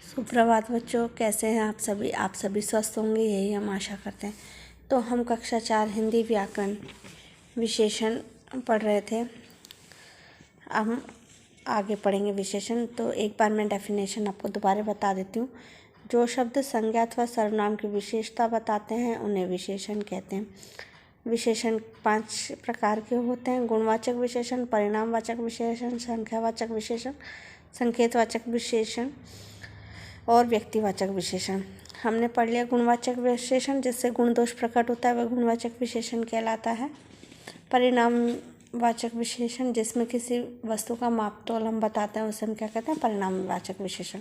सुप्रभात बच्चों, कैसे हैं आप सभी स्वस्थ होंगे, यही हम आशा करते हैं। तो हम कक्षा 4 हिंदी व्याकरण विशेषण पढ़ रहे थे। अब हम आगे पढ़ेंगे विशेषण। तो एक बार मैं डेफिनेशन आपको दोबारा बता देती हूँ। जो शब्द संज्ञा अथवा सर्वनाम की विशेषता बताते हैं उन्हें विशेषण कहते हैं। विशेषण 5 प्रकार के होते हैं: गुणवाचक विशेषण, परिणामवाचक विशेषण, संख्यावाचक विशेषण, संकेतवाचक विशेषण और व्यक्तिवाचक विशेषण। हमने पढ़ लिया गुणवाचक विशेषण, जिससे गुण दोष प्रकट होता है, वह गुणवाचक विशेषण कहलाता है। परिणामवाचक विशेषण, जिसमें किसी वस्तु का माप तोल हम बताते हैं, उसे हम क्या कहते हैं? परिणामवाचक विशेषण।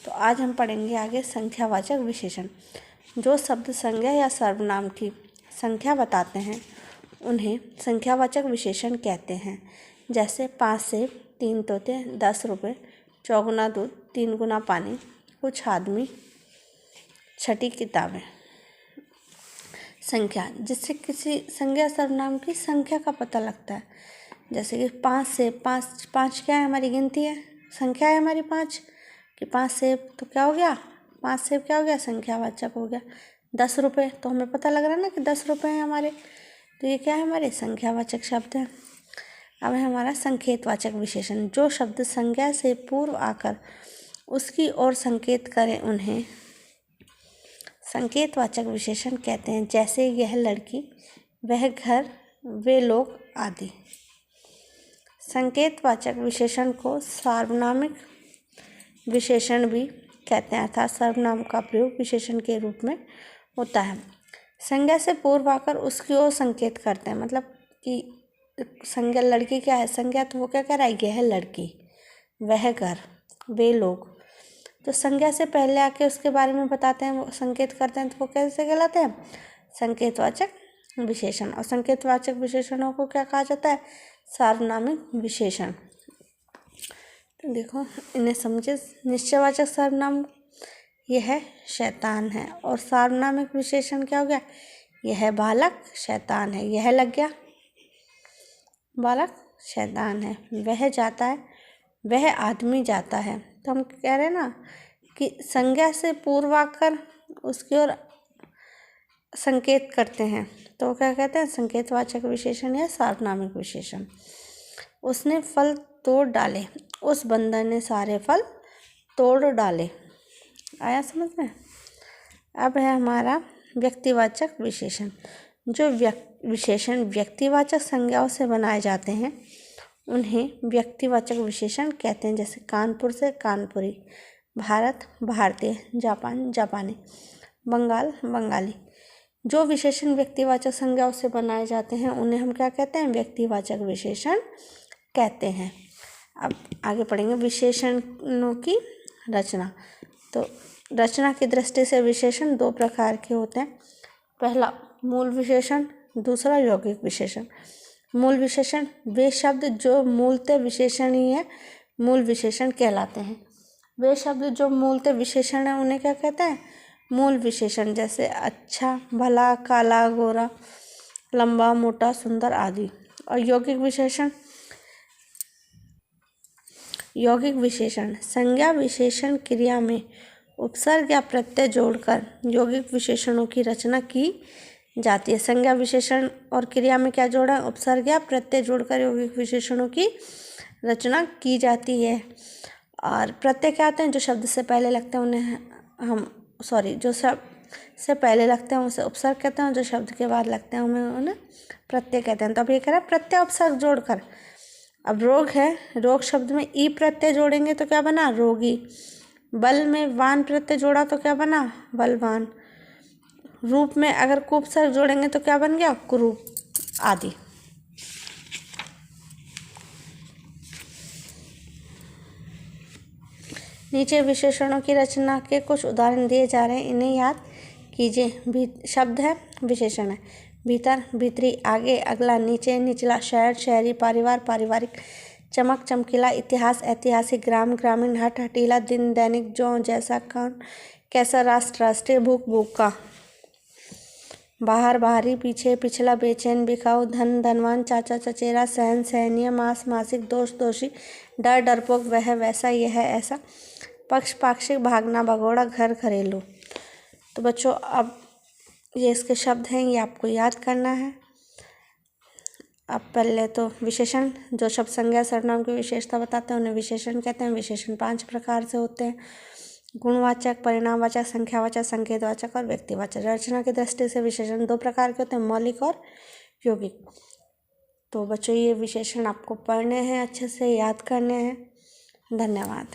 तो आज हम पढ़ेंगे आगे संख्यावाचक विशेषण। जो शब्द संज्ञा या सर्वनाम की संख्या बताते हैं उन्हें संख्यावाचक विशेषण कहते हैं। जैसे 5 सेब, 3 तोते, 10 रुपये, 4 गुना दूध, 3 गुना पानी, कुछ आदमी, 6 किताबें। संख्या, जिससे किसी संज्ञा सर्वनाम की संख्या का पता लगता है। जैसे कि 5 सेब, 5 क्या है? हमारी गिनती है, संख्या है हमारी 5 कि 5 सेब तो क्या हो गया? 5 सेब क्या हो गया? संख्यावाचक हो गया। 10 रुपये तो हमें पता लग रहा है ना कि 10 रुपये हैं हमारे, तो ये क्या है? हमारे संख्यावाचक शब्द है। अब है हमारा संकेतवाचक विशेषण। जो शब्द संज्ञा से पूर्व आकर उसकी ओर संकेत करें उन्हें संकेतवाचक विशेषण कहते हैं। जैसे यह लड़की, वह घर, वे लोग आदि। संकेतवाचक विशेषण को सार्वनामिक विशेषण भी कहते हैं, अर्थात सर्वनाम का प्रयोग विशेषण के रूप में होता है। संज्ञा से पूर्व आकर उसकी ओर संकेत करते हैं, मतलब कि संज्ञा लड़की क्या है? संज्ञा तो वो क्या कह रहा है? यह लड़की, वह घर, वे लोग। तो संज्ञा से पहले आके उसके बारे में बताते हैं, वो संकेत करते हैं, तो वो कैसे कहलाते हैं? संकेतवाचक विशेषण। और संकेतवाचक विशेषणों को क्या कहा जाता है? सार्वनामिक विशेषण। तो देखो इन्हें समझे। निश्चयवाचक सर्वनाम, यह शैतान है। और सार्वनामिक विशेषण क्या हो गया? यह बालक शैतान है। यह लग गया, बालक शैतान है। वह जाता है, वह आदमी जाता है। तो हम कह रहे हैं ना कि संज्ञा से पूर्व आकर उसकी ओर संकेत करते हैं, तो क्या कहते हैं? संकेतवाचक विशेषण या सार्वनामिक विशेषण। उसने फल तोड़ डाले, उस बंदर ने सारे फल तोड़ डाले। आया समझ में? अब है हमारा व्यक्तिवाचक विशेषण। जो विशेषण व्यक्तिवाचक संज्ञाओं से बनाए जाते हैं उन्हें व्यक्तिवाचक विशेषण कहते हैं। जैसे कानपुर से कानपुरी, भारत भारतीय, जापान जापानी, बंगाल बंगाली। जो विशेषण व्यक्तिवाचक संज्ञाओं से बनाए जाते हैं उन्हें हम क्या कहते हैं? व्यक्तिवाचक विशेषण कहते हैं। अब आगे पढ़ेंगे विशेषणों की रचना। तो रचना की दृष्टि से विशेषण 2 प्रकार के होते हैं। पहला मूल विशेषण, दूसरा यौगिक विशेषण। मूल विशेषण, वे शब्द जो मूलतः विशेषणीय है, मूल विशेषण कहलाते हैं। वे शब्द जो मूलतः विशेषण है उन्हें क्या कहते हैं? मूल विशेषण। जैसे अच्छा, भला, काला, गोरा, लंबा, मोटा, सुंदर आदि। और यौगिक विशेषण, यौगिक विशेषण संज्ञा विशेषण क्रिया में उपसर्ग या प्रत्यय जोड़कर यौगिक विशेषणों की रचना की जाती है। संज्ञा विशेषण और क्रिया में क्या जोड़ा? उपसर्ग या प्रत्यय जोड़कर यौगिक विशेषणों की रचना की जाती है। और प्रत्यय क्या होते हैं? जो शब्द से पहले लगते हैं उन्हें जो शब्द से पहले लगते हैं उसे उपसर्ग कहते हैं, और जो शब्द के बाद लगते हैं उन्हें प्रत्यय कहते हैं। तो अब ये कह रहा है प्रत्यय उपसर्ग जोड़कर। अब रोग है, रोग शब्द में ई प्रत्यय जोड़ेंगे तो क्या बना? रोगी। बल में वान प्रत्यय जोड़ा तो क्या बना? बलवान। रूप में अगर कुपसर्ग जोड़ेंगे तो क्या बन गया? कुरूप आदि। नीचे विशेषणों की रचना के कुछ उदाहरण दिए जा रहे हैं, इन्हें याद कीजिए। शब्द है, विशेषण है। भीतर, भीतरी, आगे, अगला, नीचे, निचला, शहर, शहरी, परिवार, पारिवारिक, चमक, चमकीला, इतिहास, ऐतिहासिक, ग्राम, ग्रामीण, हट, हटीला, दिन, दैनिक, जो, जैसा, कौन, कैसा, राष्ट्र, राष्ट्रीय, भूख, भूखा, बाहर, बाहरी, पीछे, पिछला, बेचैन, बिकाऊ, धन, धनवान, चाचा, चचेरा, सहन, सहनीय, मास, मासिक, दोष, दोषी, डर, डरपोक, वह, वैसा, यह, ऐसा, पक्ष, पाक्षिक, भागना, भगोड़ा, घर, घरेलू। तो बच्चों अब ये इसके शब्द हैं, ये आपको याद करना है। अब पहले तो विशेषण, जो शब्द संज्ञा सर्वनाम की विशेषता बताते हैं उन्हें विशेषण कहते हैं। विशेषण 5 प्रकार से होते हैं: गुणवाचक, परिणामवाचक, संख्यावाचक, संकेतवाचक और व्यक्तिवाचक। रचना की दृष्टि से विशेषण 2 प्रकार के होते हैं: मौलिक और यौगिक। तो बच्चों ये विशेषण आपको पढ़ने हैं, अच्छे से याद करने हैं। धन्यवाद।